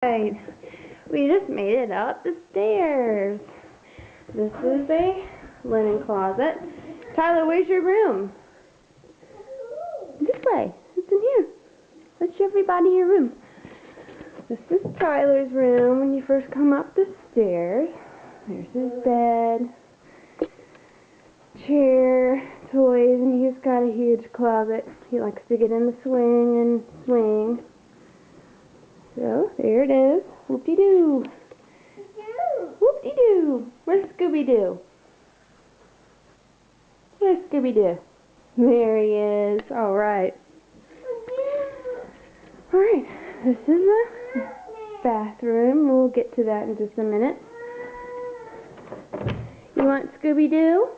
Right, we just made it up the stairs. This is a linen closet. Tyler, where's your room? This way. It's in here. Let's show everybody your room. This is Tyler's room when you first come up the stairs. There's his bed, chair, toys, and he's got a huge closet. He likes to get in the swing and swing. So, there it is. Whoop-de-doo. Whoop-de-doo. Where's Scooby-Doo? Where's Scooby-Doo? There he is. Alright. Alright. This is the bathroom. We'll get to that in just a minute. You want Scooby-Doo?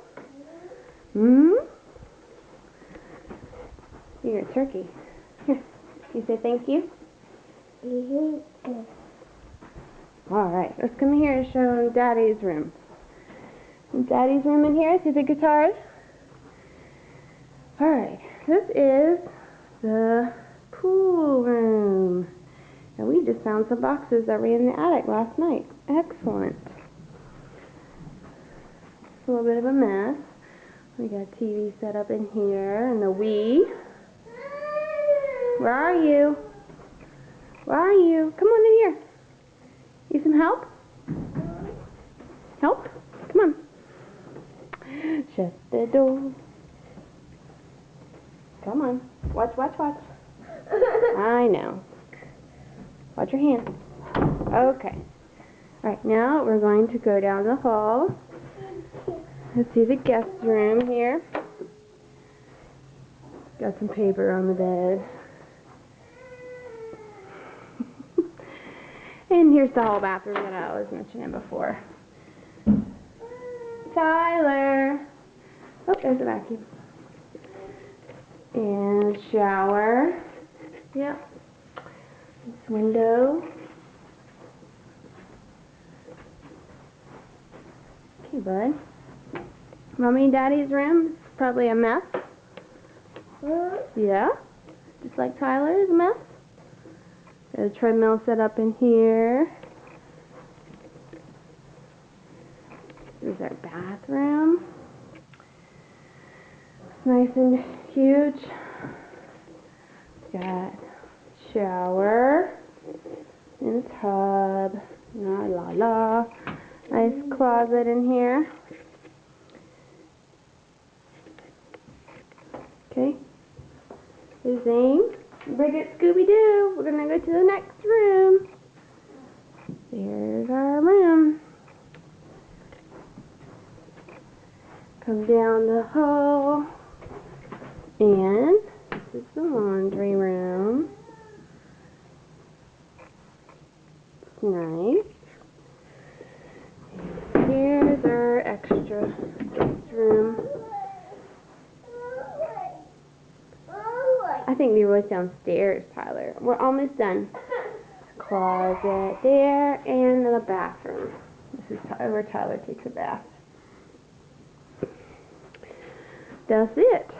You're a turkey. Here. You say thank you? Alright, let's come here and show Daddy's room. Daddy's room in here, see the guitars? Alright, this is the pool room. And we just found some boxes that were in the attic last night. Excellent. It's a little bit of a mess. We got a TV set up in here and the Wii. Where are you? Where are you? Come on in here. Need some help? Help? Come on. Shut the door. Come on. Watch, watch, watch. I know. Watch your hands. Okay. Alright, now we're going to go down the hall. Let's see the guest room here. Got some paper on the bed. And here's the hall bathroom that I was mentioning before. Tyler! Oh, there's a vacuum. And shower. Yep. This window. Okay, bud. Mommy and Daddy's room is probably a mess. Yeah? Just like Tyler's mess. There's a treadmill set up in here. This is our bathroom. It's nice and huge. Got shower and a tub. La la la. Nice closet in here. Okay. There's Zane. Bring it, Scooby-Doo. We're gonna go to the next room. There's our room. Come down the hall. And this is the laundry room. It's nice. And here's our extra guest room. I think we were downstairs, Tyler. We're almost done. Closet there and the bathroom. This is where Tyler takes a bath. That's it.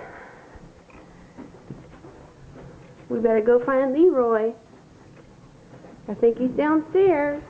We better go find Leroy. I think he's downstairs.